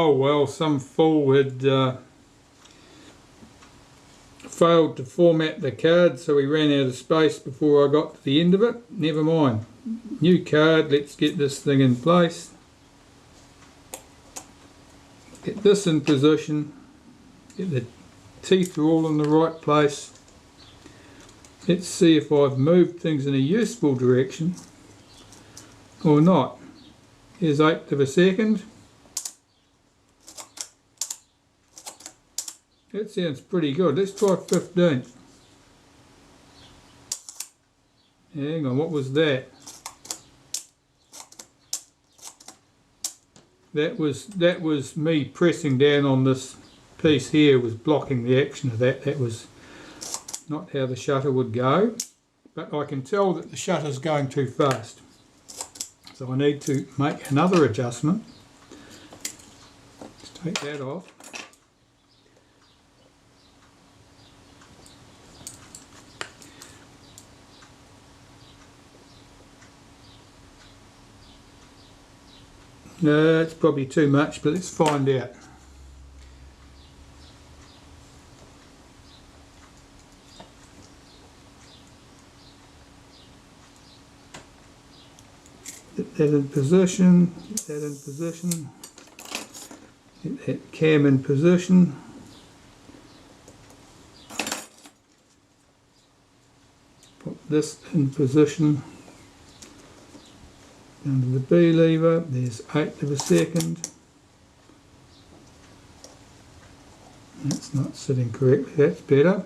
Oh well, some fool had failed to format the card, so we ran out of space before I got to the end of it. Never mind. New card, let's get this thing in place. Get this in position. Get the teeth are all in the right place. Let's see if I've moved things in a useful direction or not. Here's 1/8 of a second. That sounds pretty good. Let's try 15. Hang on, what was that? That was me pressing down on this piece here, was blocking the action of that. That was not how the shutter would go. But I can tell that the shutter's going too fast. So I need to make another adjustment. Let's take that off. No, it's probably too much, but let's find out. Get that in position, get that in position, get that cam in position. Put this in position. Under the B lever, there's 1/8 of a second. That's not sitting correctly, that's better.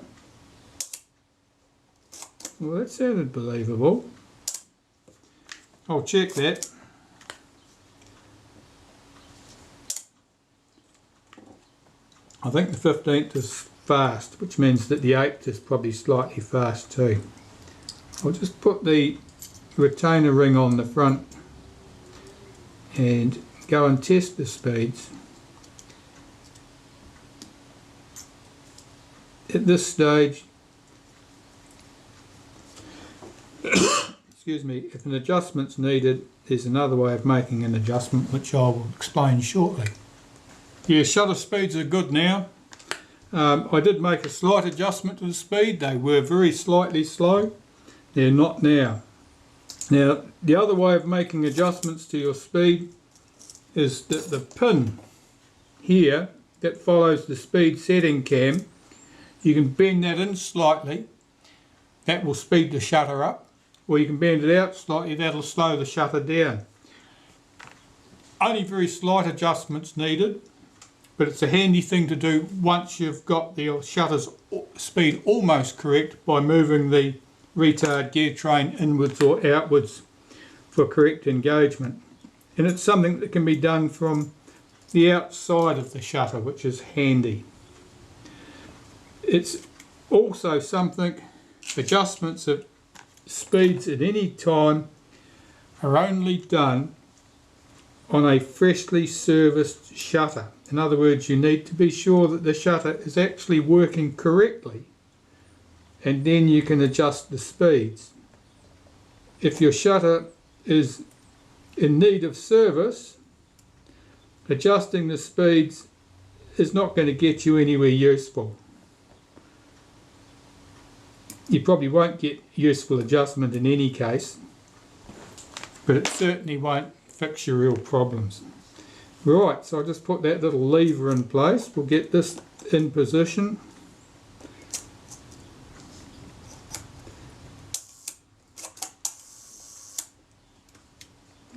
Well, that sounded believable. I'll check that. I think the 15th is fast, which means that the 8th is probably slightly fast too. I'll just put the retainer ring on the front and go and test the speeds. At this stage, excuse me, if an adjustment's needed, there's another way of making an adjustment which I will explain shortly. Yeah, shutter speeds are good now. I did make a slight adjustment to the speed. They were very slightly slow. They're not now. Now, the other way of making adjustments to your speed is that the pin here that follows the speed setting cam, you can bend that in slightly. That will speed the shutter up. Or you can bend it out slightly, that'll slow the shutter down. Only very slight adjustments needed, but it's a handy thing to do once you've got the shutter's speed almost correct by moving the retard gear train inwards or outwards for correct engagement. And it's something that can be done from the outside of the shutter, which is handy. It's also something, adjustments of speeds at any time are only done on a freshly serviced shutter. In other words, you need to be sure that the shutter is actually working correctly, and then you can adjust the speeds. If your shutter is in need of service, adjusting the speeds is not going to get you anywhere useful. You probably won't get useful adjustment in any case, but it certainly won't fix your real problems. Right, so I'll just put that little lever in place. We'll get this in position.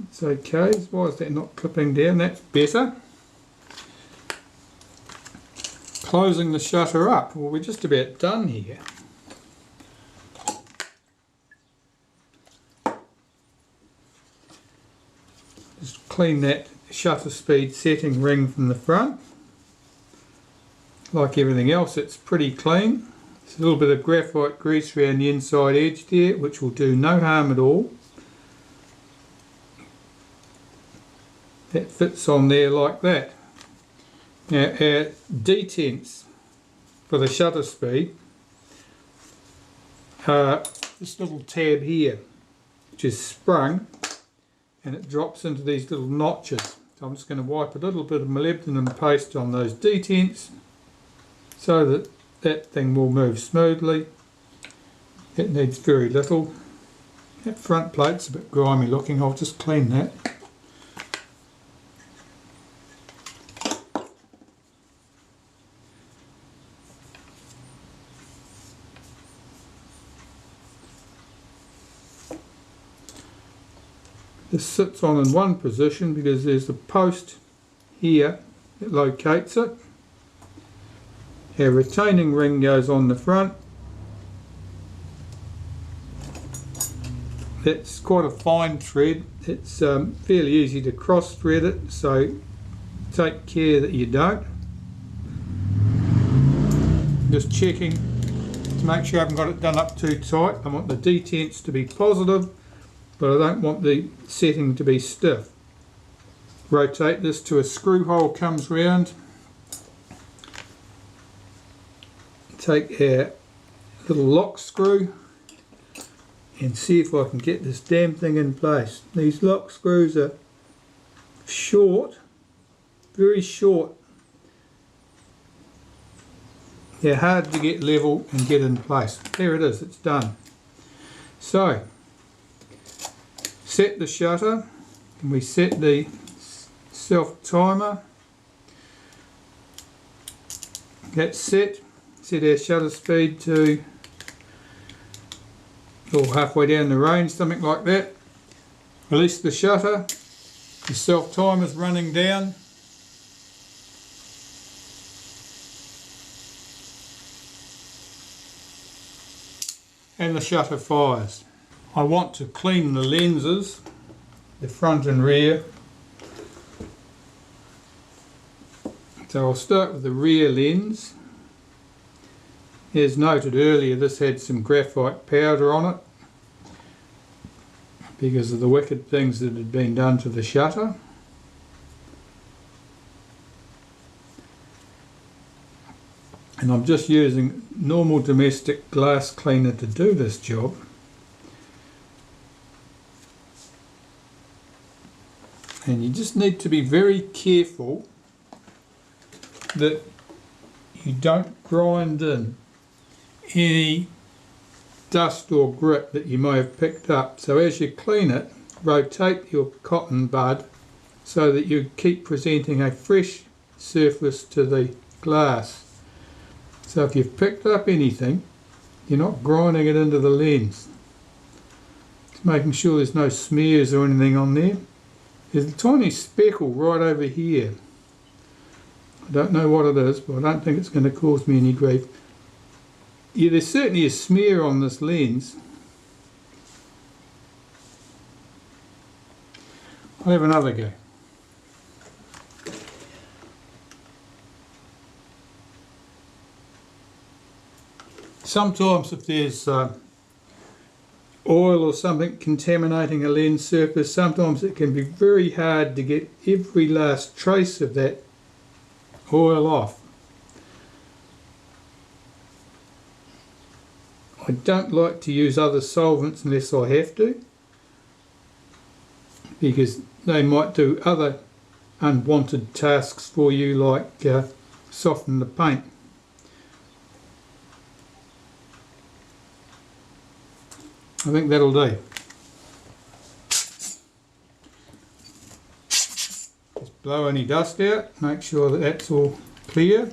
It's okay. Why is that not clipping down? That's better. Closing the shutter up. Well, we're just about done here. Just clean that shutter speed setting ring from the front. Like everything else, it's pretty clean. There's a little bit of graphite grease around the inside edge there, which will do no harm at all. That fits on there like that. Now our detents for the shutter speed are this little tab here, which is sprung and it drops into these little notches. So I'm just going to wipe a little bit of molybdenum paste on those detents so that that thing will move smoothly. It needs very little. That front plate's a bit grimy looking, I'll just clean that. This sits on in one position because there's a post here that locates it. Our retaining ring goes on the front. It's quite a fine thread. It's fairly easy to cross thread it, so take care that you don't. Just checking to make sure I haven't got it done up too tight. I want the detents to be positive, but I don't want the setting to be stiff. Rotate this to a screw hole comes round. Take our little lock screw and see if I can get this damn thing in place. These lock screws are short, very short. They're hard to get level and get in place. There it is, it's done. So, set the shutter, and we set the self timer. That's set. Set our shutter speed to halfway down the range, something like that. Release the shutter. The self timer is running down. And the shutter fires. I want to clean the lenses, the front and rear. So I'll start with the rear lens. As noted earlier, this had some graphite powder on it because of the wicked things that had been done to the shutter. And I'm just using normal domestic glass cleaner to do this job. And you just need to be very careful that you don't grind in any dust or grit that you may have picked up. So as you clean it, rotate your cotton bud so that you keep presenting a fresh surface to the glass. So if you've picked up anything, you're not grinding it into the lens. Just making sure there's no smears or anything on there. There's a tiny speckle right over here. I don't know what it is, but I don't think it's going to cause me any grief. Yeah, there's certainly a smear on this lens. I'll have another go. Sometimes if there's oil or something contaminating a lens surface, sometimes it can be very hard to get every last trace of that oil off. I don't like to use other solvents unless I have to, because they might do other unwanted tasks for you, like soften the paint. I think that'll do. Just blow any dust out, make sure that that's all clear.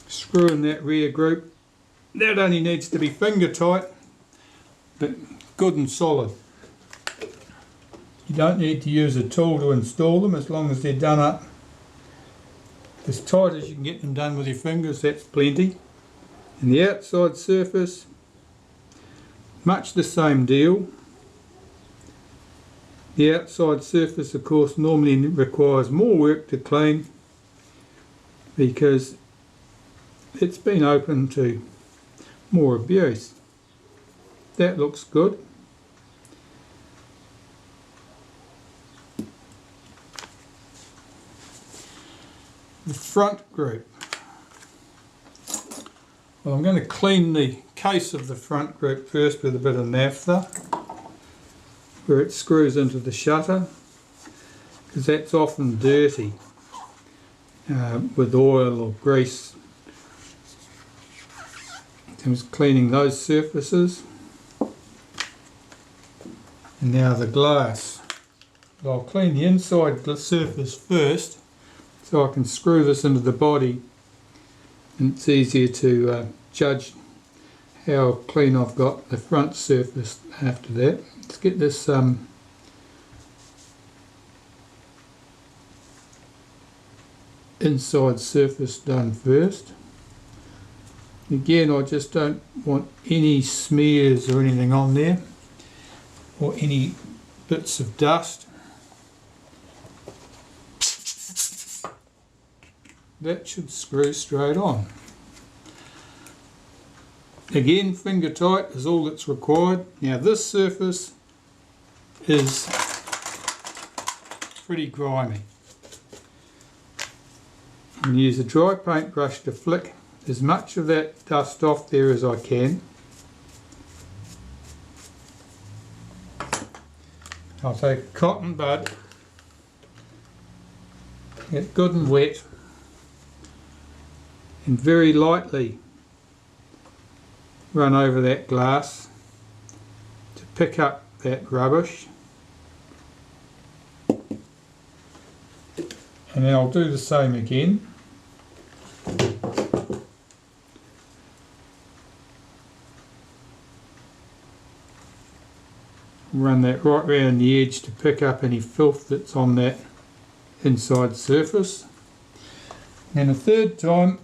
Screw in that rear group. That only needs to be finger tight, but good and solid. You don't need to use a tool to install them as long as they're done up as tight as you can get them done with your fingers. That's plenty. And the outside surface, much the same deal. The outside surface, of course, normally requires more work to clean because it's been open to more abuse. That looks good. The front group. Well, I'm going to clean the case of the front group first with a bit of naphtha where it screws into the shutter, because that's often dirty with oil or grease. I'm just cleaning those surfaces. And now the glass. I'll clean the inside surface first so I can screw this into the body, and it's easier to judge how clean I've got the front surface after that. Let's get this inside surface done first. Again, I just don't want any smears or anything on there, or any bits of dust. That should screw straight on. Again, finger tight is all that's required. Now this surface is pretty grimy. And use a dry paintbrush to flick as much of that dust off there as I can. I'll take a cotton bud, get good and wet, and very lightly run over that glass to pick up that rubbish. And then I'll do the same again. Run that right round the edge to pick up any filth that's on that inside surface. And the third time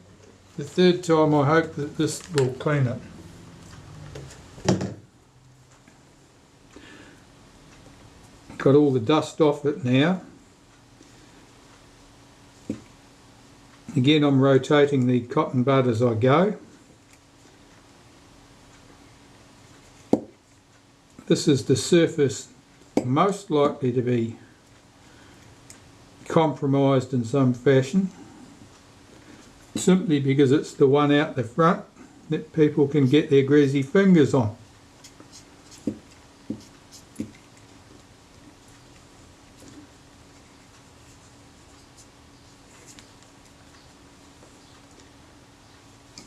I hope that this will clean it. Got all the dust off it now. Again, I'm rotating the cotton bud as I go. This is the surface most likely to be compromised in some fashion, simply because it's the one out the front that people can get their greasy fingers on.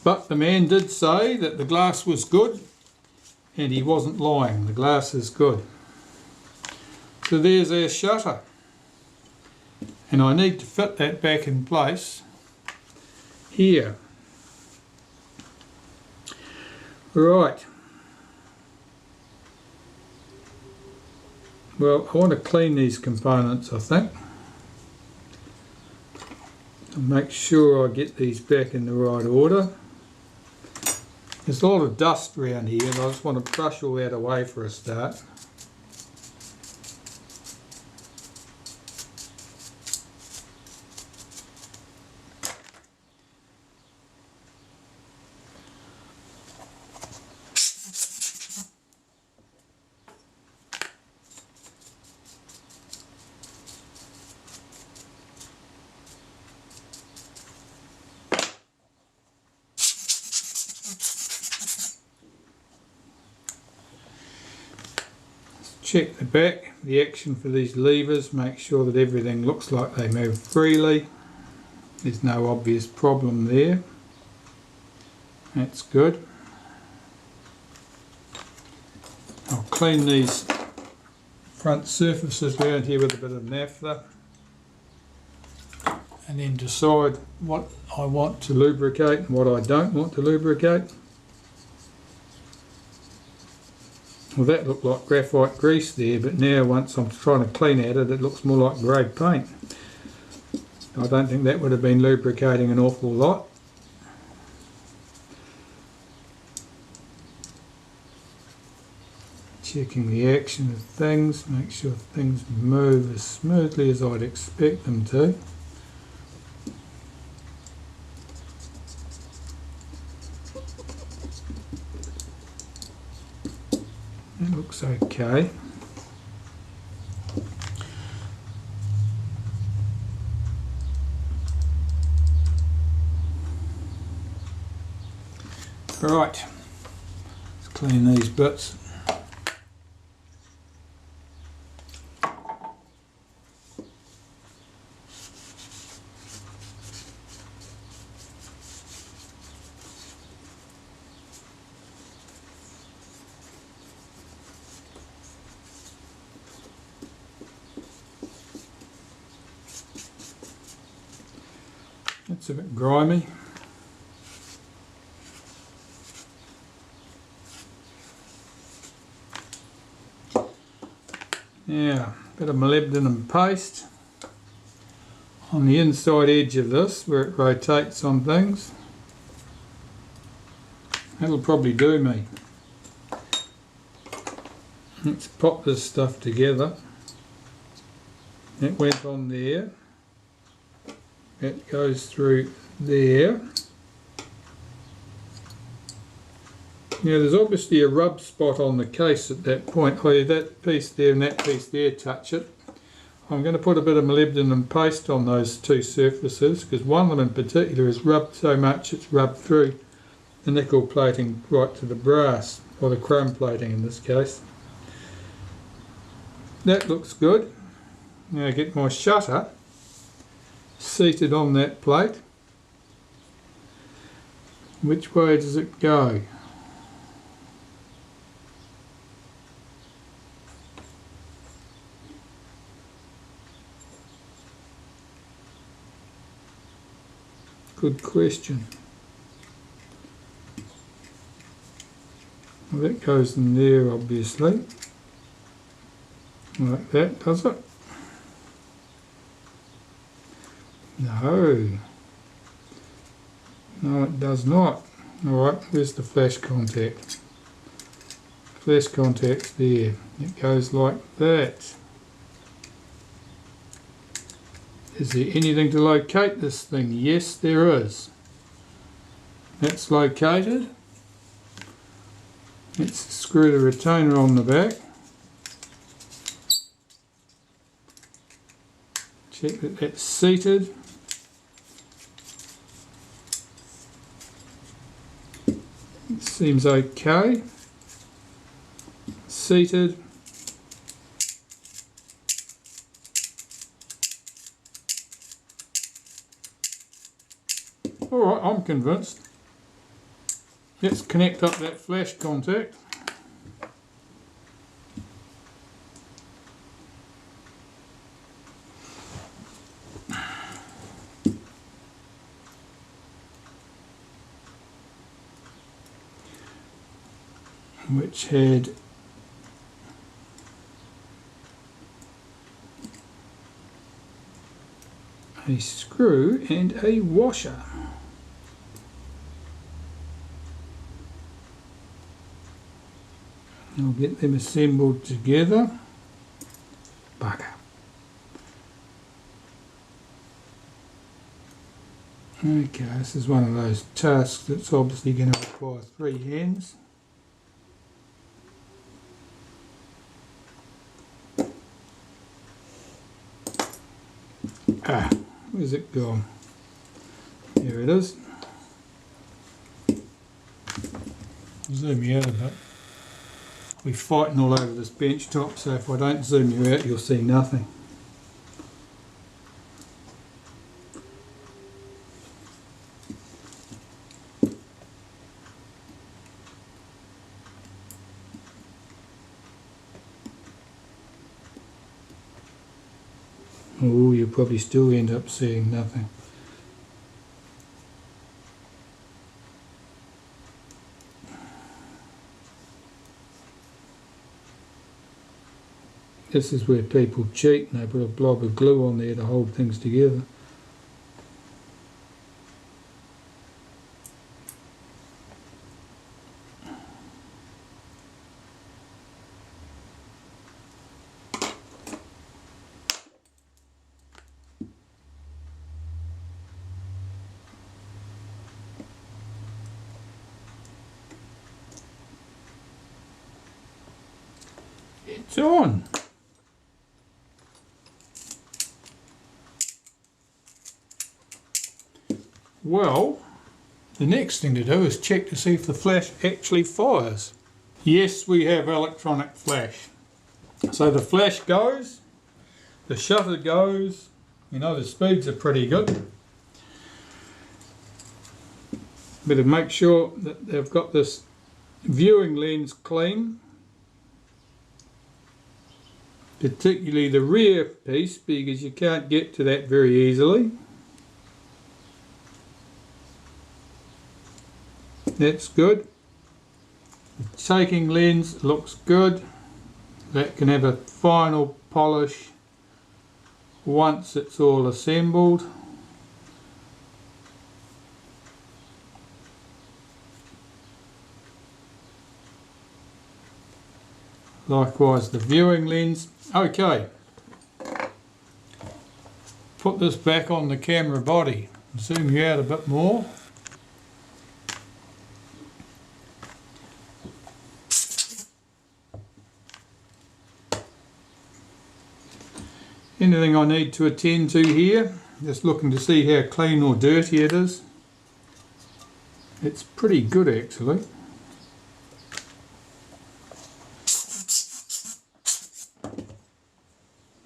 But the man did say that the glass was good, and he wasn't lying. The glass is good. So there's our shutter, and I need to fit that back in place here. Right. Well, I want to clean these components, I think. And make sure I get these back in the right order. There's a lot of dust around here, and I just want to brush all that away for a start. Check the back, the action for these levers, make sure that everything looks like they move freely. There's no obvious problem there. That's good. I'll clean these front surfaces around here with a bit of naphtha, and then decide what I want to lubricate and what I don't want to lubricate. Well, that looked like graphite grease there, but now once I'm trying to clean at it, it looks more like grey paint. I don't think that would have been lubricating an awful lot. Checking the action of things, make sure things move as smoothly as I'd expect them to. That looks okay. Right, let's clean these bits. It's a bit grimy. Now, a bit of molybdenum paste on the inside edge of this where it rotates on things. That'll probably do me. Let's pop this stuff together. That went on there. That goes through there. Now there's obviously a rub spot on the case at that point. Oh yeah, that piece there and that piece there touch it. I'm going to put a bit of molybdenum paste on those two surfaces because one of them in particular is rubbed so much it's rubbed through the nickel plating right to the brass, or the chrome plating in this case. That looks good. Now I get my shutter seated on that plate. Which way does it go? Good question. Well, that goes in there obviously. Like that, does it? No. No, it does not. Alright, where's the flash contact? Flash contact's there. It goes like that. Is there anything to locate this thing? Yes, there is. That's located. Let's screw the retainer on the back. Check that that's seated. It seems okay. Seated. Alright, I'm convinced. Let's connect up that flash contact. Which had a screw and a washer. I'll get them assembled together. Bugger. Okay, this is one of those tasks that's obviously going to require 3 hands. Ah, where's it gone? There it is. Zoom you out a bit. We're fighting all over this bench top, so if I don't zoom you out, you'll see nothing. Oh, you'll probably still end up seeing nothing. This is where people cheat and they put a blob of glue on there to hold things together. It's on! Well, the next thing to do is check to see if the flash actually fires. Yes, we have electronic flash. So the flash goes, the shutter goes, you know the speeds are pretty good. Better make sure that they've got this viewing lens clean, particularly the rear piece because you can't get to that very easily. That's good. The taking lens looks good. That can have a final polish once it's all assembled. Likewise the viewing lens. Okay, put this back on the camera body. Zoom you out a bit more. Anything I need to attend to here? Just looking to see how clean or dirty it is. It's pretty good actually.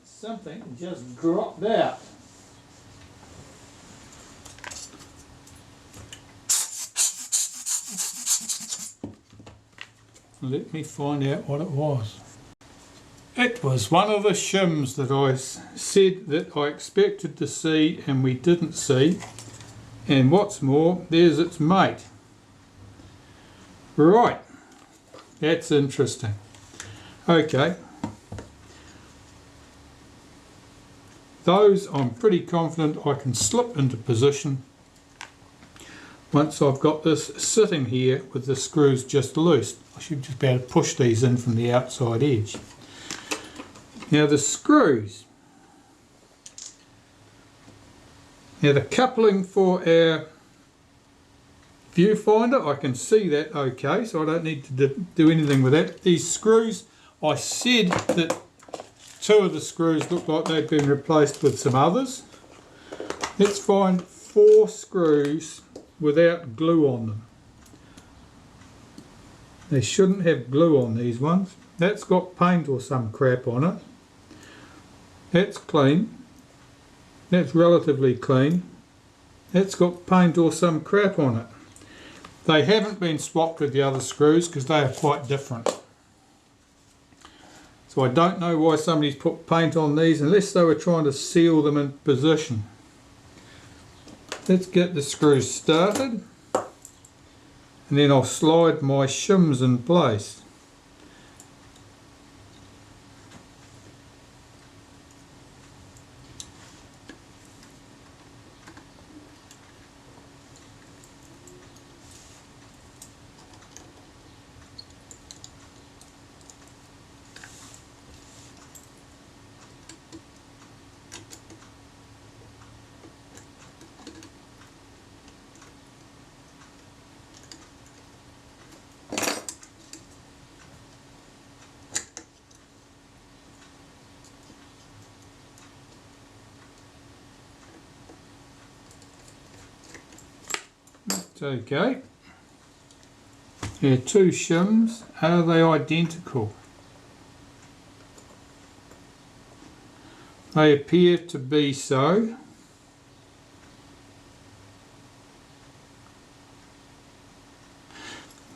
Something just dropped out. Let me find out what it was. It was one of the shims that I said that I expected to see and we didn't see. And what's more, there's its mate. Right, that's interesting. Okay. Those I'm pretty confident I can slip into position once I've got this sitting here with the screws just loose. I should just be able to push these in from the outside edge. Now the screws. Now the coupling for our viewfinder, I can see that okay, so I don't need to do anything with that. These screws, I said that 2 of the screws look like they've been replaced with some others. Let's find 4 screws without glue on them. They shouldn't have glue on these ones. That's got paint or some crap on it. That's clean. That's relatively clean. That's got paint or some crap on it. They haven't been swapped with the other screws because they are quite different. So I don't know why somebody's put paint on these unless they were trying to seal them in position. Let's get the screws started and then I'll slide my shims in place. Okay, here are 2 shims. Are they identical? They appear to be so.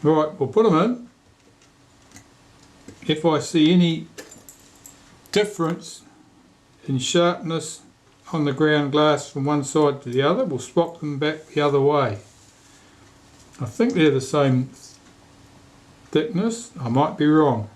Right, we'll put them in. If I see any difference in sharpness on the ground glass from one side to the other, we'll swap them back the other way. I think they're the same thickness. I might be wrong.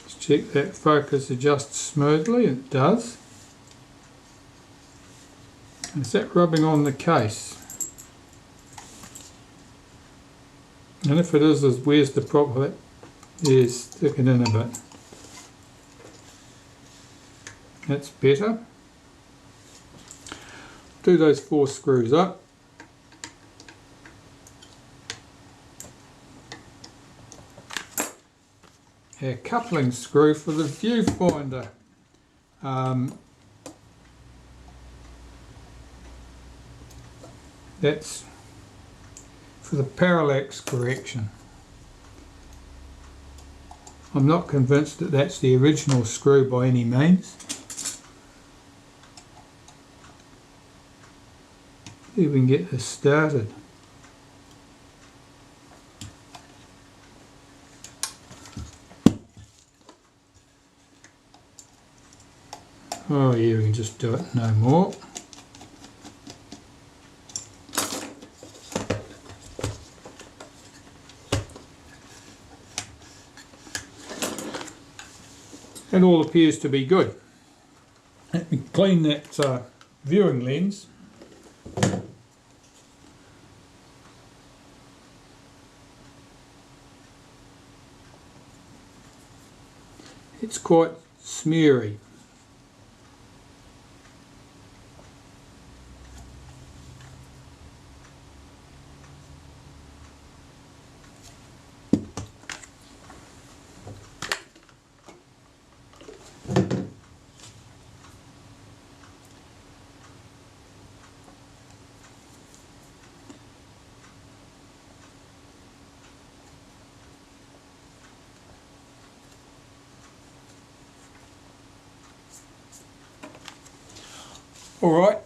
Let's check that focus adjusts smoothly. It does. Is that rubbing on the case? And if it is, where's the problem? Yes, stick it in a bit. That's better. Do those 4 screws up. Our coupling screw for the viewfinder. That's for the parallax correction. I'm not convinced that that's the original screw by any means. See if we can get this started. Oh yeah, we can just do it no more. It all appears to be good. Let me clean that viewing lens. It's quite smeary. Alright,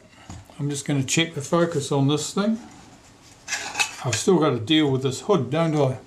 I'm just going to check the focus on this thing. I've still got to deal with this hood, don't I?